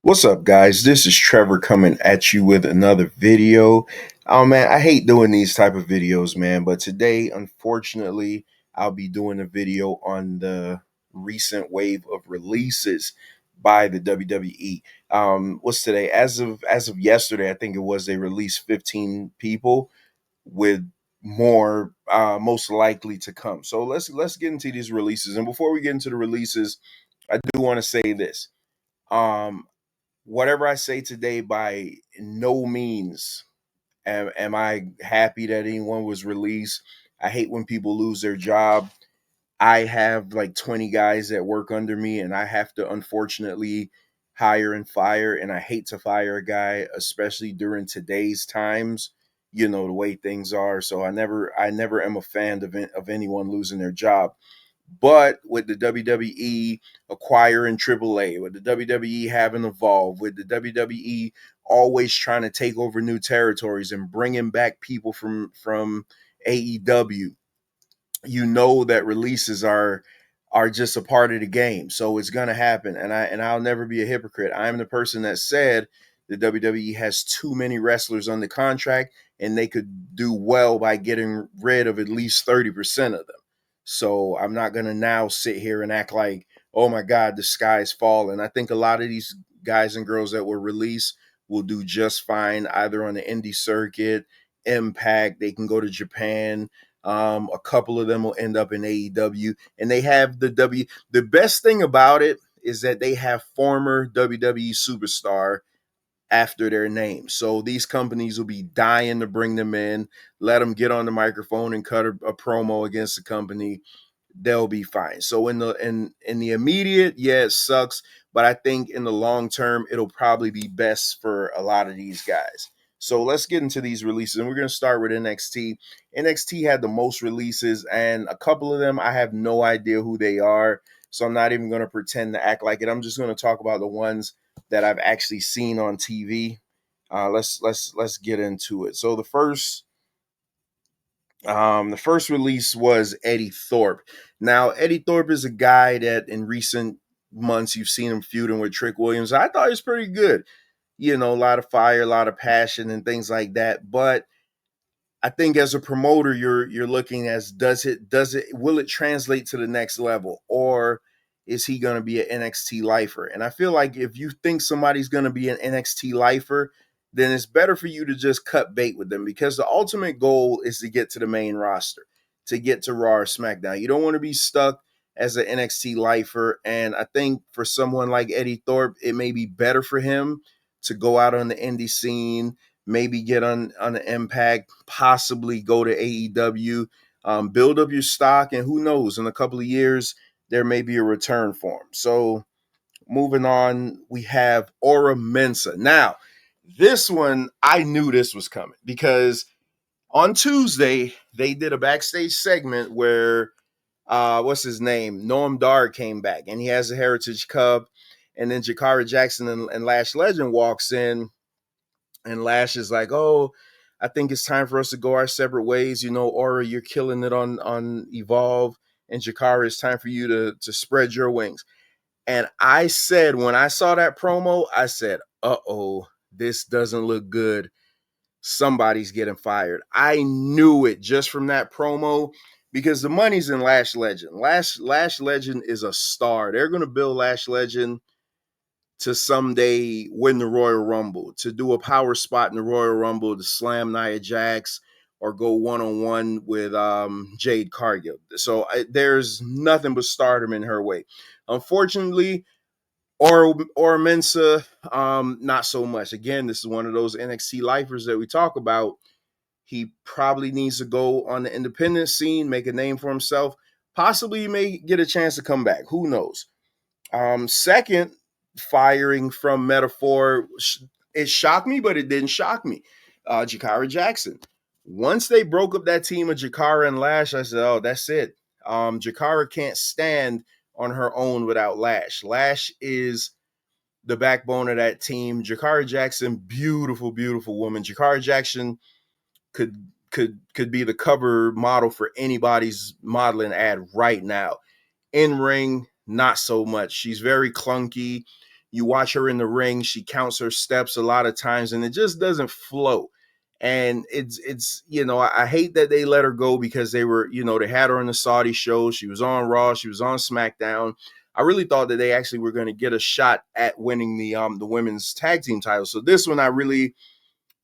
What's up, guys? This is Trevor coming at you with another video. Oh man, I hate doing these type of videos, man. But today, unfortunately, I'll be doing a video on the recent wave of releases by the WWE. What's today? As of yesterday, I think it was they released 15 people with more most likely to come. So let's get into these releases. And before we get into the releases, I do want to say this. Um, Whatever I say today, by no means am I happy that anyone was released. I hate when people lose their job. I have like 20 guys that work under me, and I have to unfortunately hire and fire. And I hate to fire a guy, especially during today's times. You know the way things are. So I never am a fan of anyone losing their job. But with the WWE acquiring AAA, with the WWE having evolved, with the WWE always trying to take over new territories and bringing back people from AEW, you know that releases are just a part of the game. So it's gonna happen, and I'll never be a hypocrite. I'm the person that said the WWE has too many wrestlers on the contract, and they could do well by getting rid of at least 30% of them. So I'm not gonna now sit here and act like, oh my God, the sky's falling. I think a lot of these guys and girls that were released will do just fine, either on the indie circuit, Impact. They can go to Japan. A couple of them will end up in AEW, and they have the W. The best thing about it is that they have former WWE superstar after their name. So these companies will be dying to bring them in, let them get on the microphone and cut a promo against the company. They'll be fine. So in the immediate, yeah, it sucks, but I think in the long term, it'll probably be best for a lot of these guys. So let's get into these releases, and we're going to start with NXT. NXT had the most releases, and a couple of them I have no idea who they are, so I'm not even going to pretend to act like it. I'm just going to talk about the ones that I've actually seen on TV. Let's get into it. So the first release was Eddie Thorp. Now, Eddie Thorp is a guy that in recent months you've seen him feuding with Trick Williams. I thought he was pretty good. You know, a lot of fire, a lot of passion, and things like that. But I think as a promoter, you're looking as does it will it translate to the next level, or is he going to be an NXT lifer? And I feel like if you think somebody's going to be an NXT lifer, then it's better for you to just cut bait with them, because the ultimate goal is to get to the main roster, to get to Raw or SmackDown. You don't want to be stuck as an NXT lifer. And I think for someone like Eddie Thorpe, it may be better for him to go out on the indie scene, maybe get on the Impact, possibly go to AEW, build up your stock, and who knows, in a couple of years there may be a return for him. So moving on, we have Aura Mensah. Now, this one I knew this was coming, because on Tuesday they did a backstage segment where what's his name, Noam Dar came back, and he has a Heritage Cup, and then Jakara Jackson and Lash Legend walks in, and Lash is like, "Oh, I think it's time for us to go our separate ways. You know, Aura, you're killing it on Evolve, and Jakara, it's time for you to spread your wings." And I said, when I saw that promo, I said, "Uh-oh, this doesn't look good. Somebody's getting fired." I knew it just from that promo, because the money's in Lash Legend. Lash Legend is a star. They're going to build Lash Legend to someday win the Royal Rumble, to do a power spot in the Royal Rumble, to slam Nia Jax, or go one-on-one with Jade Cargill. So there's nothing but stardom in her way. Unfortunately, or Mensah, not so much. Again, this is one of those NXT lifers that we talk about. He probably needs to go on the independent scene, make a name for himself. Possibly he may get a chance to come back. Who knows? Second firing from Metaphor, it shocked me, but it didn't shock me. Jakara Jackson. Once they broke up that team of Jakara and Lash, I said, "Oh, that's it." Jakara can't stand on her own without Lash. Lash is the backbone of that team. Jakara Jackson, beautiful, beautiful woman. Jakara Jackson could could be the cover model for anybody's modeling ad right now. In ring, not so much. She's very clunky. You watch her in the ring, she counts her steps a lot of times, and it just doesn't flow. And it's I hate that they let her go because they were, they had her on the Saudi show. She was on Raw, she was on SmackDown. I really thought that they actually were going to get a shot at winning the women's tag team title. So this one I really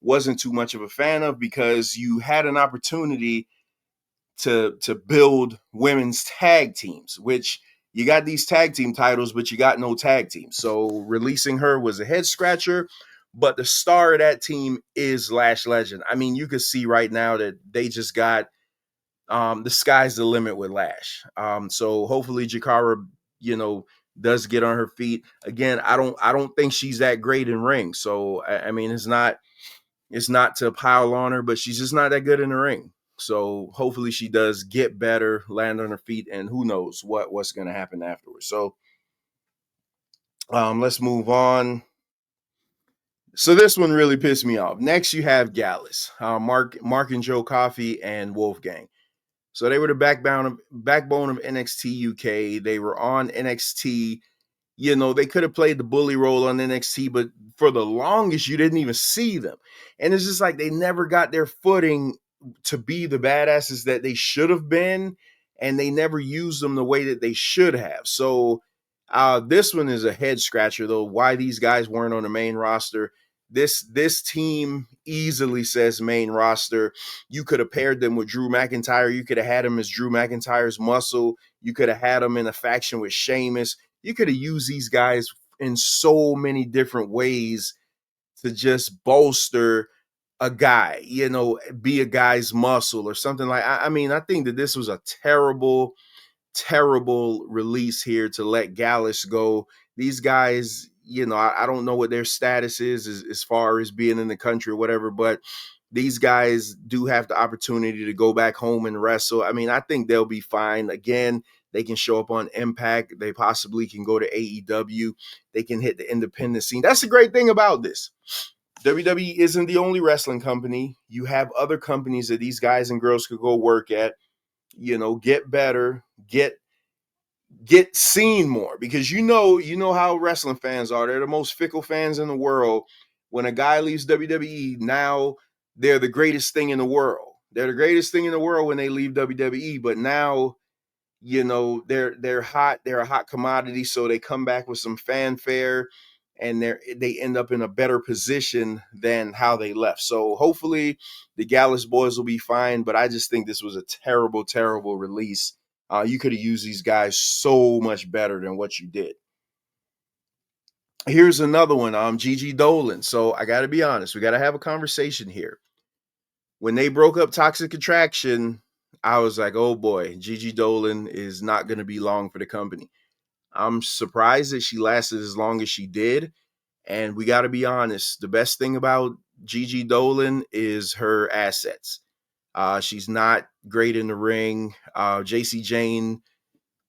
wasn't too much of a fan of, because you had an opportunity to build women's tag teams, which you got these tag team titles, but you got no tag team. So releasing her was a head scratcher. But the star of that team is Lash Legend. I mean, you can see right now that they just got the sky's the limit with Lash. So hopefully Jakara, does get on her feet again. I don't think she's that great in ring. So I mean, it's not to pile on her, but she's just not that good in the ring. So hopefully she does get better, land on her feet, and who knows what's going to happen afterwards. So let's move on. So this one really pissed me off. Next, you have Gallas, Mark and Joe Coffey, and Wolfgang. So they were the backbone of NXT UK. They were on NXT. They could have played the bully role on NXT, but for the longest, you didn't even see them. And it's just like they never got their footing to be the badasses that they should have been, and they never used them the way that they should have. So this one is a head scratcher, though, why these guys weren't on the main roster. This team easily says main roster. You could have paired them with Drew McIntyre. You could have had him as Drew McIntyre's muscle. You could have had him in a faction with Sheamus. You could have used these guys in so many different ways to just bolster a guy, be a guy's muscle or something like. I mean, I think that this was a terrible release here to let Gallus go. These guys, I don't know what their status is as far as being in the country or whatever, but these guys do have the opportunity to go back home and wrestle. I mean, I think they'll be fine. Again, they can show up on Impact. They possibly can go to AEW. They can hit the independent scene. That's the great thing about this. WWE isn't the only wrestling company. You have other companies that these guys and girls could go work at, get better, get seen more, because you know how wrestling fans are. They're the most fickle fans in the world. When a guy leaves WWE, now they're the greatest thing in the world. They're the greatest thing in the world when they leave WWE, but now they're hot. They're a hot commodity, so they come back with some fanfare, and they end up in a better position than how they left. So hopefully the Gallus boys will be fine, but I just think this was a terrible release. You could have used these guys so much better than what you did. Here's another one, Gigi Dolan. So I got to be honest, we got to have a conversation here. When they broke up Toxic Attraction, I was like, oh boy, Gigi Dolan is not going to be long for the company. I'm surprised that she lasted as long as she did. And we got to be honest, the best thing about Gigi Dolan is her assets. She's not great in the ring. JC Jane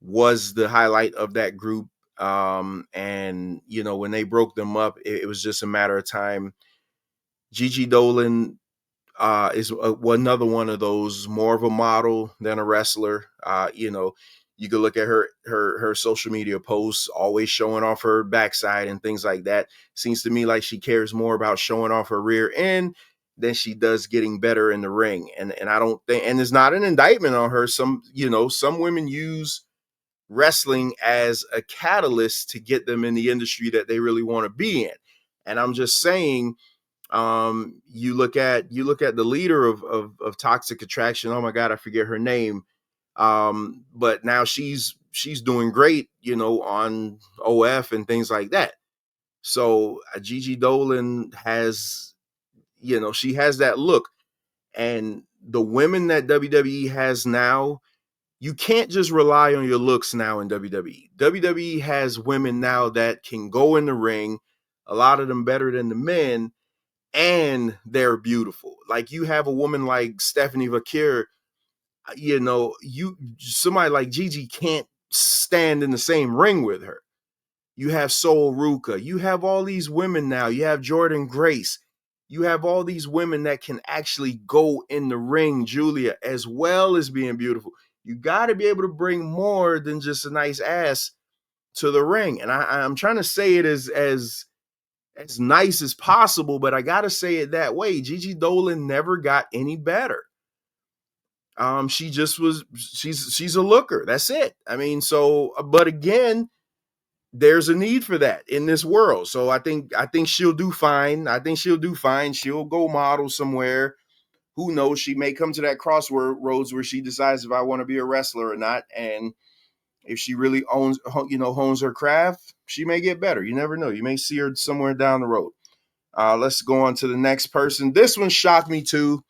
was the highlight of that group. And, when they broke them up, it was just a matter of time. Gigi Dolan is another one of those, more of a model than a wrestler. You could look at her social media posts, always showing off her backside and things like that. Seems to me like she cares more about showing off her rear end than she does getting better in the ring. And I don't think, and it's not an indictment on her. Some women use wrestling as a catalyst to get them in the industry that they really want to be in. And I'm just saying, you look at the leader of Toxic Attraction. Oh my God, I forget her name. But now she's doing great, on OF and things like that. So Gigi Dolan has, she has that look. And the women that WWE has now, you can't just rely on your looks now in WWE. WWE has women now that can go in the ring, a lot of them better than the men, and they're beautiful. Like, you have a woman like Stephanie Vakir, somebody like Gigi can't stand in the same ring with her. You have Sol Ruka. You have all these women now. You have Jordan Grace. You have all these women that can actually go in the ring, Julia, as well as being beautiful. You got to be able to bring more than just a nice ass to the ring. And I'm trying to say it as nice as possible, but I gotta say it that way. Gigi Dolan never got any better. She just was. She's a looker. That's it. I mean, so but again, there's a need for that in this world. So I think she'll do fine. I think she'll do fine. She'll go model somewhere. Who knows? She may come to that crossroads where she decides if I want to be a wrestler or not. And if she really hones her craft, she may get better. You never know. You may see her somewhere down the road. Let's go on to the next person. This one shocked me too.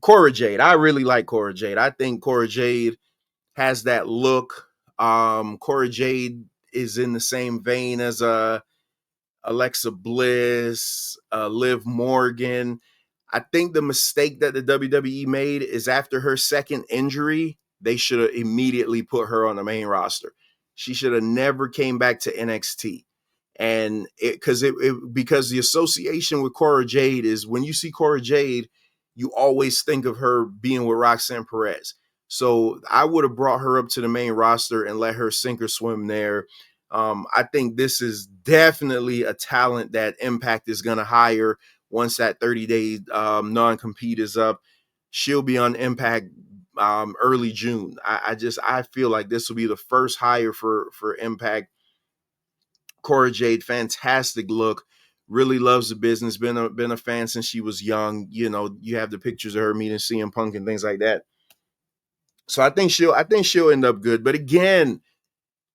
Cora Jade. I really like Cora Jade. I think Cora Jade has that look. Cora Jade is in the same vein as Alexa Bliss, Liv Morgan. I think the mistake that the WWE made is after her second injury, they should have immediately put her on the main roster. She should have never came back to NXT. And because the association with Cora Jade is when you see Cora Jade, you always think of her being with Roxanne Perez. So I would have brought her up to the main roster and let her sink or swim there. I think this is definitely a talent that Impact is going to hire once that 30-day non-compete is up. She'll be on Impact early June. I feel like this will be the first hire for Impact. Cora Jade, fantastic look. Really loves the business. Been a fan since she was young. You know, you have the pictures of her meeting CM Punk and things like that. So I think she'll end up good. But again,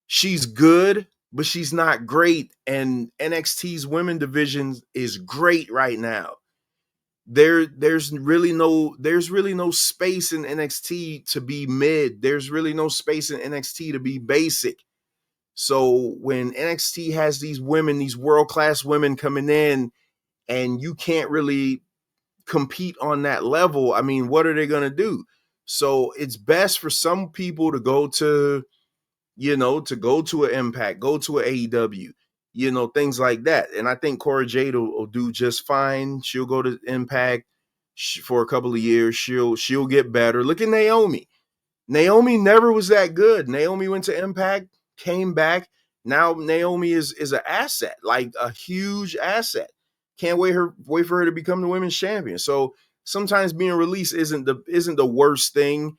she's good, but she's not great. And NXT's women division is great right now. There's really no space in NXT to be mid. There's really no space in NXT to be basic. So when NXT has these women, these world-class women coming in, and you can't really compete on that level, I mean, what are they going to do? So it's best for some people to go to an Impact, go to an AEW, things like that. And I think Cora Jade will do just fine. She'll go to Impact for a couple of years. She'll get better. Look at Naomi. Naomi never was that good. Naomi went to Impact, came back. Now Naomi is an asset, like a huge asset. Can't wait for her to become the women's champion. So sometimes being released isn't the worst thing,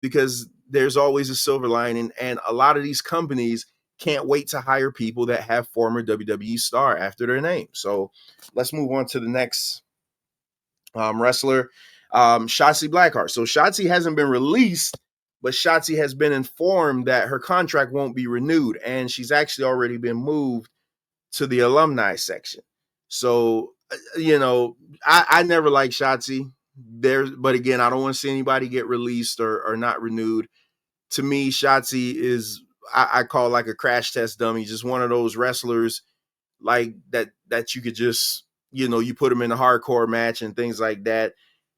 because there's always a silver lining, and a lot of these companies can't wait to hire people that have former WWE star after their name. So let's move on to the next wrestler, Shotti Blackheart. So Shotti hasn't been released, but Shotti has been informed that her contract won't be renewed, and she's actually already been moved to the alumni section. So, I never liked Shotti there, but again, I don't want to see anybody get released or not renewed. To me, Shotti is, I call like a crash test dummy, just one of those wrestlers like that you could just, you put them in a hardcore match and things like that.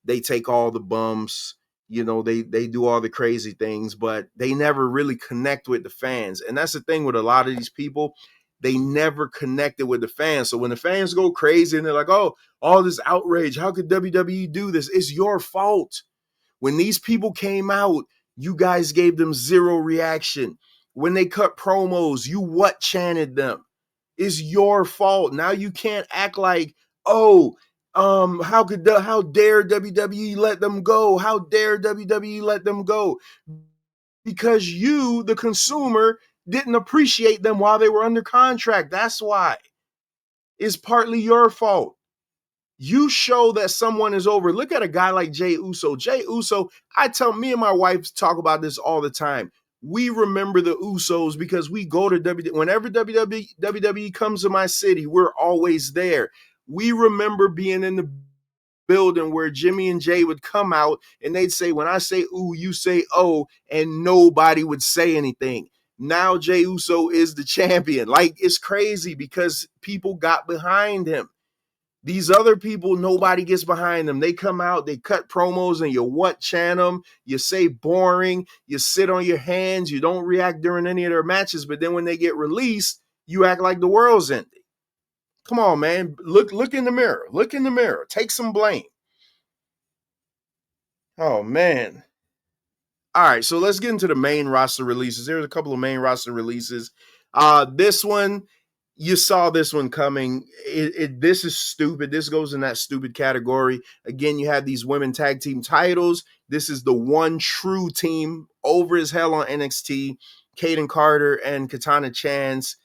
They take all the bumps, they do all the crazy things, but they never really connect with the fans. And that's the thing with a lot of these people. They never connected with the fans. So when the fans go crazy and they're like, oh, all this outrage, how could WWE do this? It's your fault. When these people came out, you guys gave them zero reaction. When they cut promos, you what chanted them. It's your fault. Now you can't act like, oh, how dare WWE let them go? How dare WWE let them go? Because you, the consumer, didn't appreciate them while they were under contract. That's why. It's partly your fault. You show that someone is over. Look at a guy like Jey Uso. Jey Uso, me and my wife talk about this all the time. We remember the Usos because we go to WWE. Whenever WWE comes to my city, we're always there. We remember being in the building where Jimmy and Jay would come out and they'd say, when I say ooh, you say oh, and nobody would say anything. Now Jey Uso is the champion. Like, it's crazy because people got behind him. These other people, nobody gets behind them. They come out, they cut promos, and you what chant them. You say boring. You sit on your hands. You don't react during any of their matches. But then when they get released, you act like the world's ending. Come on, man. Look in the mirror. Look in the mirror. Take some blame. Oh, man. All right, so let's get into the main roster releases. There's a couple of main roster releases. This one, you saw this one coming. This is stupid. This goes in that stupid category. Again, you have these women tag team titles. This is the one true team over as hell on NXT. Kaden Carter and Katana Chance.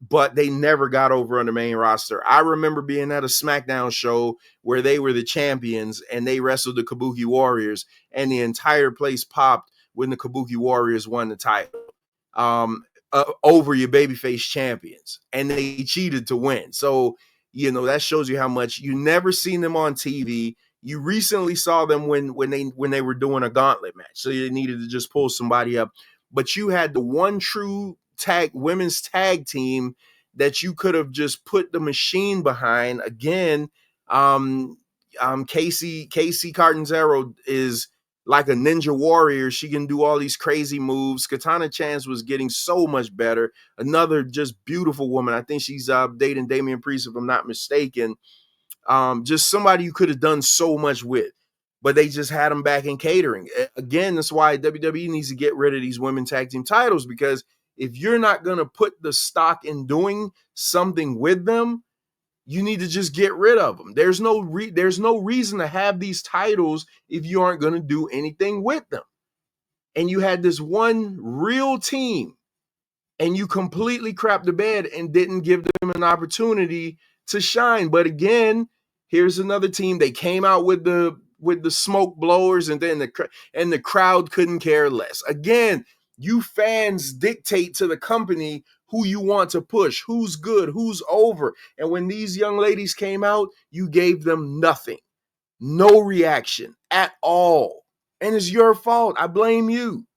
But they never got over on the main roster. I remember being at a SmackDown show where they were the champions and they wrestled the Kabuki Warriors, and the entire place popped when the Kabuki Warriors won the title over your babyface champions, and they cheated to win. So, that shows you how much you never seen them on TV. You recently saw them when they were doing a gauntlet match, so you needed to just pull somebody up. But you had the one true women's tag team that you could have just put the machine behind. Again, Casey Cartanzaro is like a ninja warrior. She can do all these crazy moves. Katana Chance was getting so much better. Another just beautiful woman. I think she's dating Damian Priest, if I'm not mistaken. Just somebody you could have done so much with, but they just had them back in catering. Again, that's why WWE needs to get rid of these women tag team titles, because if you're not going to put the stock in doing something with them, you need to just get rid of them. There's no reason to have these titles if you aren't going to do anything with them. And you had this one real team, and you completely crapped the bed and didn't give them an opportunity to shine. But again, here's another team. They came out with the smoke blowers, and then the crowd couldn't care less. Again, you fans dictate to the company who you want to push, who's good, who's over. And when these young ladies came out, you gave them nothing, no reaction at all. And it's your fault. I blame you.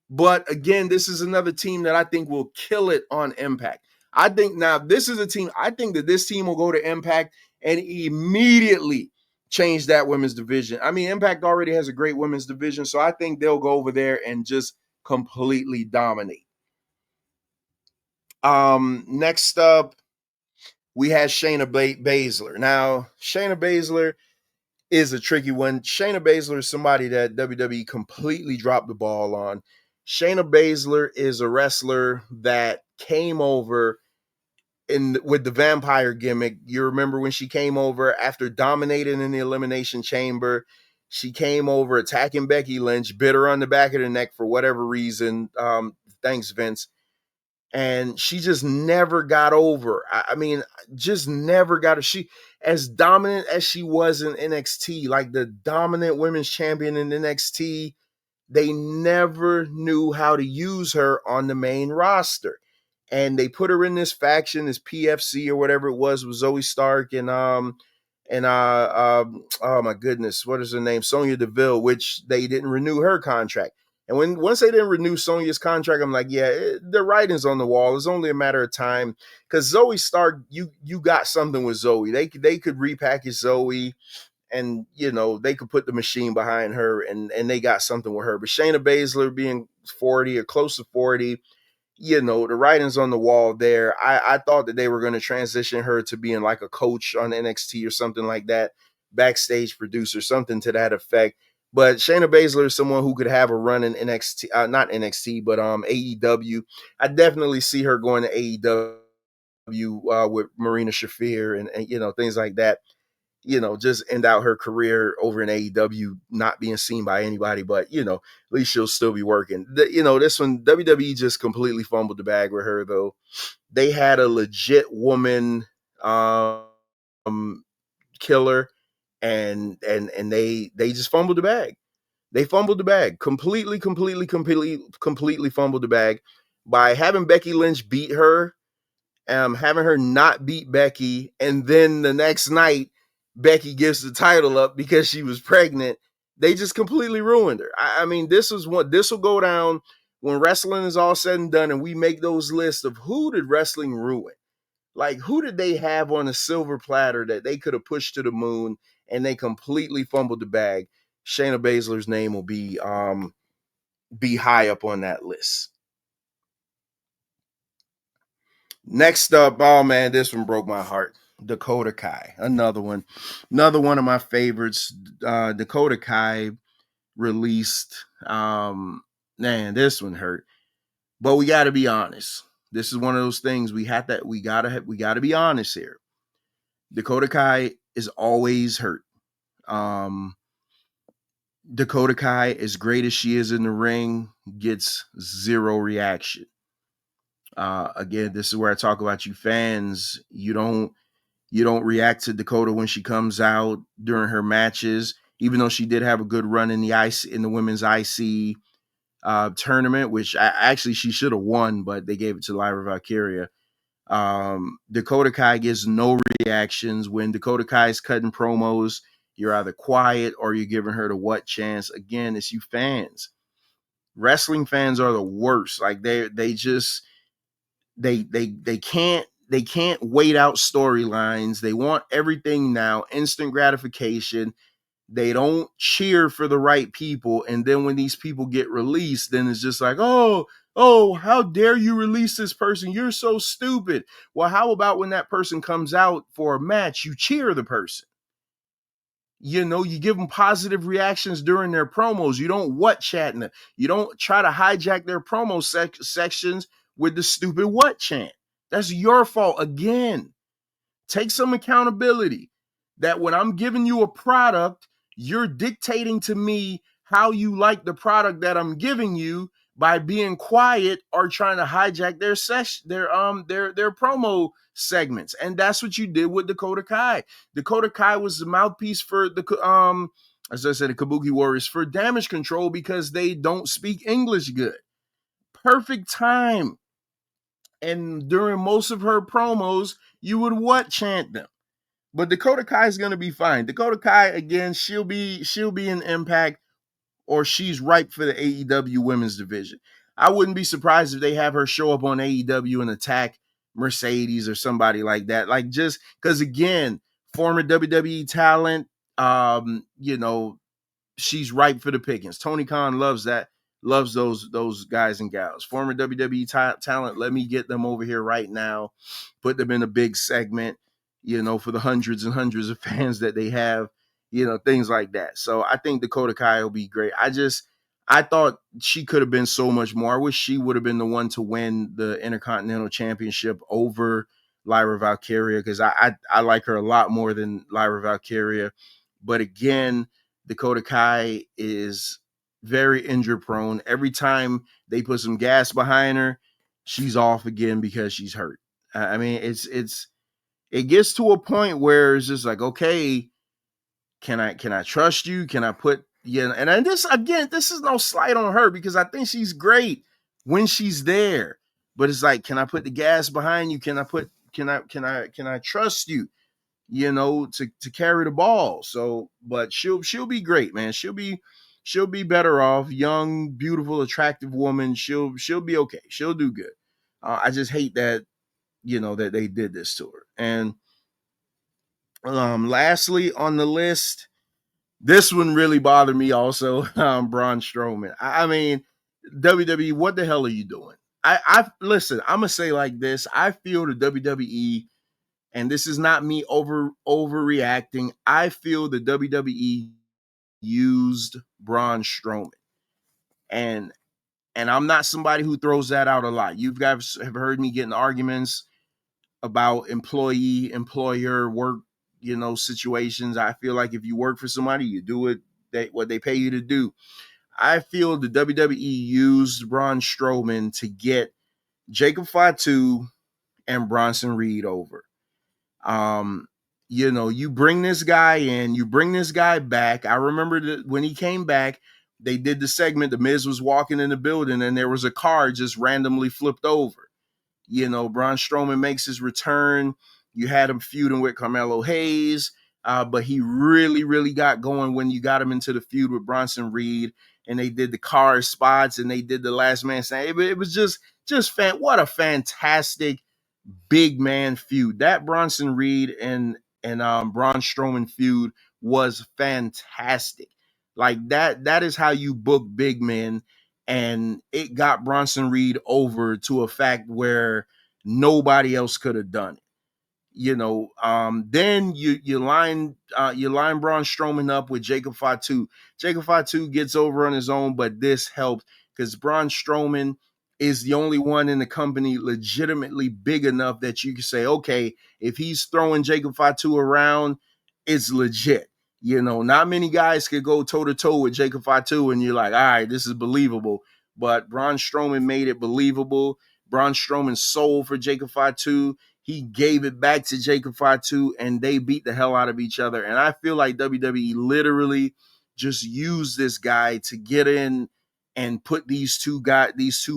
But again, this is another team that I think will kill it on Impact. I think now this is a team, I think that this team will go to Impact and immediately change that women's division. I mean, Impact already has a great women's division, so I think they'll go over there and just completely dominate. Next up, we had Shaina Baszler. Now, Shaina Baszler is a tricky one. Shaina Baszler is somebody that WWE completely dropped the ball on. Shaina Baszler is a wrestler that came over with the vampire gimmick. You remember when she came over after dominating in the Elimination Chamber? She came over attacking Becky Lynch, bit her on the back of the neck for whatever reason. Thanks, Vince. And she just never got over. I mean, just never got her. She, as dominant as she was in NXT, like the dominant women's champion in NXT, they never knew how to use her on the main roster. And they put her in this faction, this PFC or whatever it was with Zoe Stark and oh my goodness, what is her name? Sonya Deville, which they didn't renew her contract. And once they didn't renew Sonya's contract, I'm like, yeah, the writing's on the wall. It's only a matter of time, because Zoe Stark, you got something with Zoe. They could repackage Zoe, and they could put the machine behind her, and they got something with her. But Shayna Baszler being 40 or close to 40, the writing's on the wall there. I thought that they were going to transition her to being like a coach on NXT or something like that, backstage producer, something to that effect. But Shayna Baszler is someone who could have a run in NXT, not NXT, but AEW. I definitely see her going to AEW with Marina Shafir and things like that. Just end out her career over in AEW, not being seen by anybody, but, at least she'll still be working. This one, WWE just completely fumbled the bag with her, though. They had a legit woman killer, and they just fumbled the bag. They fumbled the bag. Completely fumbled the bag by having Becky Lynch beat her, having her not beat Becky, and then the next night, Becky gives the title up because she was pregnant. They just completely ruined her. I mean, this will go down when wrestling is all said and done, and we make those lists of who did wrestling ruin. Like, who did they have on a silver platter that they could have pushed to the moon, and they completely fumbled the bag? Shayna Baszler's name will be high up on that list. Next up, oh man, this one broke my heart. Dakota Kai, another one of my favorites. Dakota Kai released. Man, this one hurt. But we got to be honest. This is one of those things we gotta be honest here. Dakota Kai is always hurt. Um, Dakota Kai, as great as she is in the ring, gets zero reaction. Again, this is where I talk about you fans. You don't react to Dakota when she comes out during her matches, even though she did have a good run in the women's IC tournament, which actually she should have won, but they gave it to Lyra Valkyria. Dakota Kai gives no reactions. When Dakota Kai is cutting promos, you're either quiet or you're giving her the what chance. Again, it's you fans. Wrestling fans are the worst. Like they just they can't wait out storylines. They want everything now, instant gratification. They don't cheer for the right people. And then when these people get released, then it's just like, oh, how dare you release this person? You're so stupid. Well, how about when that person comes out for a match, you cheer the person? You give them positive reactions during their promos. You don't what chatting them. You don't try to hijack their promo sections with the stupid what chant. That's your fault again. Take some accountability that when I'm giving you a product, you're dictating to me how you like the product that I'm giving you by being quiet or trying to hijack their promo segments. And that's what you did with Dakota Kai. Dakota Kai was the mouthpiece for as I said, the Kabuki Warriors for Damage Control because they don't speak English good. Perfect time. And during most of her promos, you would what chant them. But Dakota Kai is going to be fine. Dakota Kai, again, she'll be in Impact, or she's ripe for the AEW women's division. I wouldn't be surprised if they have her show up on AEW and attack Mercedes or somebody like that. Like, just because, again, former WWE talent, she's ripe for the pickings. Tony Khan loves that. Loves those guys and gals. Former WWE talent. Let me get them over here right now. Put them in a big segment, for the hundreds and hundreds of fans that they have, things like that. So I think Dakota Kai will be great. I thought she could have been so much more. I wish she would have been the one to win the Intercontinental Championship over Lyra Valkyria, because I like her a lot more than Lyra Valkyria. But again, Dakota Kai is very injury prone. Every time they put some gas behind her, she's off again because she's hurt. I mean, it gets to a point where it's just like, okay, can I trust you? Can I put and this is no slight on her because I think she's great when she's there. But it's like, can I put the gas behind you? Can I trust you? To carry the ball. So, but she'll be great, man. She'll be better off. Young, beautiful, attractive woman. She'll be okay. She'll do good. I just hate that, that they did this to her. And lastly on the list, this one really bothered me also. Braun Strowman. I mean, WWE, what the hell are you doing? I listen, I'm gonna say like this. I feel the WWE, and this is not me overreacting. I feel the WWE used Braun Strowman. And I'm not somebody who throws that out a lot. You guys have heard me get in arguments about employer work, situations. I feel like if you work for somebody, you do what they pay you to do. I feel the WWE used Braun Strowman to get Jacob Fatu and Bronson Reed over. You bring this guy in, you bring this guy back. I remember that when he came back, they did the segment, The Miz was walking in the building and there was a car just randomly flipped over. Braun Strowman makes his return. You had him feuding with Carmelo Hayes, but he really, really got going when you got him into the feud with Bronson Reed, and they did the car spots and they did the last man standing. It was just what a fantastic big man feud. That Bronson Reed and Braun Strowman feud was fantastic. Like that is how you book big men, and it got Bronson Reed over to a fact where nobody else could have done it. Then you line Braun Strowman up with Jacob Fatu. Jacob Fatu gets over on his own, but this helped because Braun Strowman is the only one in the company legitimately big enough that you can say, okay, if he's throwing Jacob Fatu around, it's legit. Not many guys could go toe to toe with Jacob Fatu, and you're like, all right, this is believable. But Braun Strowman made it believable. Braun Strowman sold for Jacob Fatu. He gave it back to Jacob Fatu, and they beat the hell out of each other. And I feel like WWE literally just used this guy to get in and put these two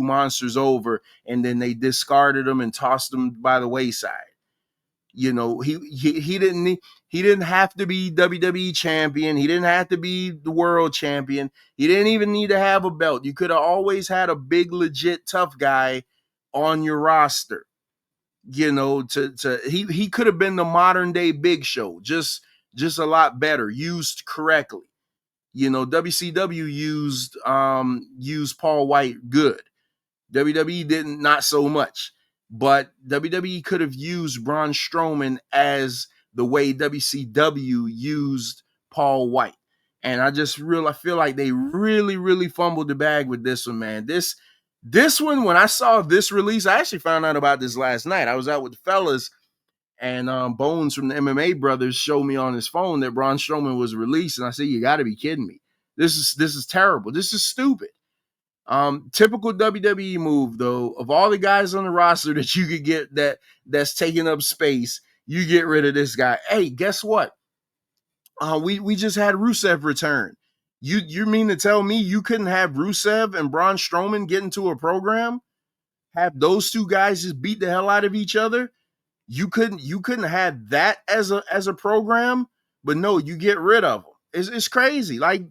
monsters over, and then they discarded them and tossed them by the wayside. He didn't have to be WWE champion. He didn't have to be the world champion. He didn't even need to have a belt. You could have always had a big, legit, tough guy on your roster. He could have been the modern day Big Show, just a lot better, used correctly. WCW used Paul White good. WWE didn't, not so much. But WWE could have used Braun Strowman as the way WCW used Paul White. And I feel like they really, really fumbled the bag with this one, man. This one, when I saw this release, I actually found out about this last night. I was out with the fellas, and Bones from the MMA Brothers showed me on his phone that Braun Strowman was released, and I said, "You got to be kidding me! This is terrible. This is stupid." Typical WWE move, though. Of all the guys on the roster that you could get that's taking up space, you get rid of this guy. Hey, guess what? We just had Rusev return. You mean to tell me you couldn't have Rusev and Braun Strowman get into a program? Have those two guys just beat the hell out of each other? You couldn't have that as a program, but no, you get rid of them. It's crazy. Like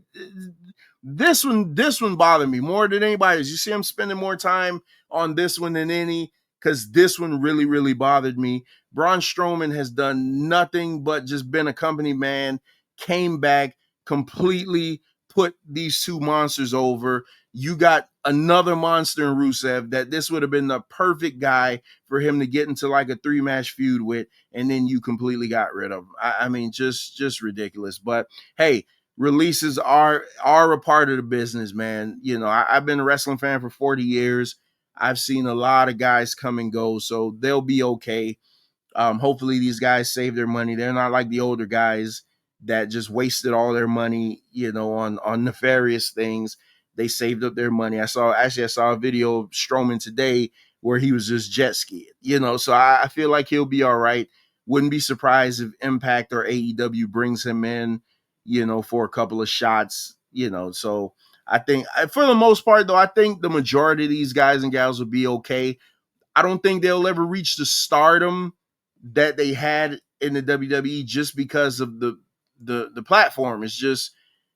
this one bothered me more than anybody. You see, I'm spending more time on this one than any, because this one really, really bothered me. Braun Strowman has done nothing but just been a company man, came back, completely put these two monsters over. You got another monster in Rusev that this would have been the perfect guy for him to get into like a 3-match feud with, and then you completely got rid of him. I mean, just ridiculous. But hey, releases are a part of the business, man. I've been a wrestling fan for 40 years. I've seen a lot of guys come and go, so they'll be okay. Hopefully these guys save their money. They're not like the older guys that just wasted all their money, on nefarious things. They saved up their money. I saw a video of Strowman today where he was just jet skiing, so I feel like he'll be all right. Wouldn't be surprised if Impact or AEW brings him in, for a couple of shots, so I think for the most part, though, I think the majority of these guys and gals will be okay. I don't think they'll ever reach the stardom that they had in the WWE just because of the platform. It's just,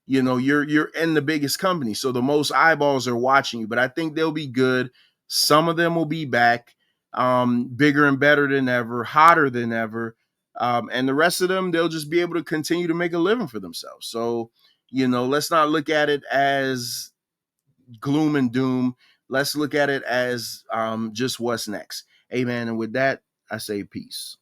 you're in the biggest company, so the most eyeballs are watching you. But I think they'll be good. Some of them will be back, bigger and better than ever, hotter than ever. And the rest of them, they'll just be able to continue to make a living for themselves. So, let's not look at it as gloom and doom. Let's look at it as just what's next. Amen. And with that, I say peace.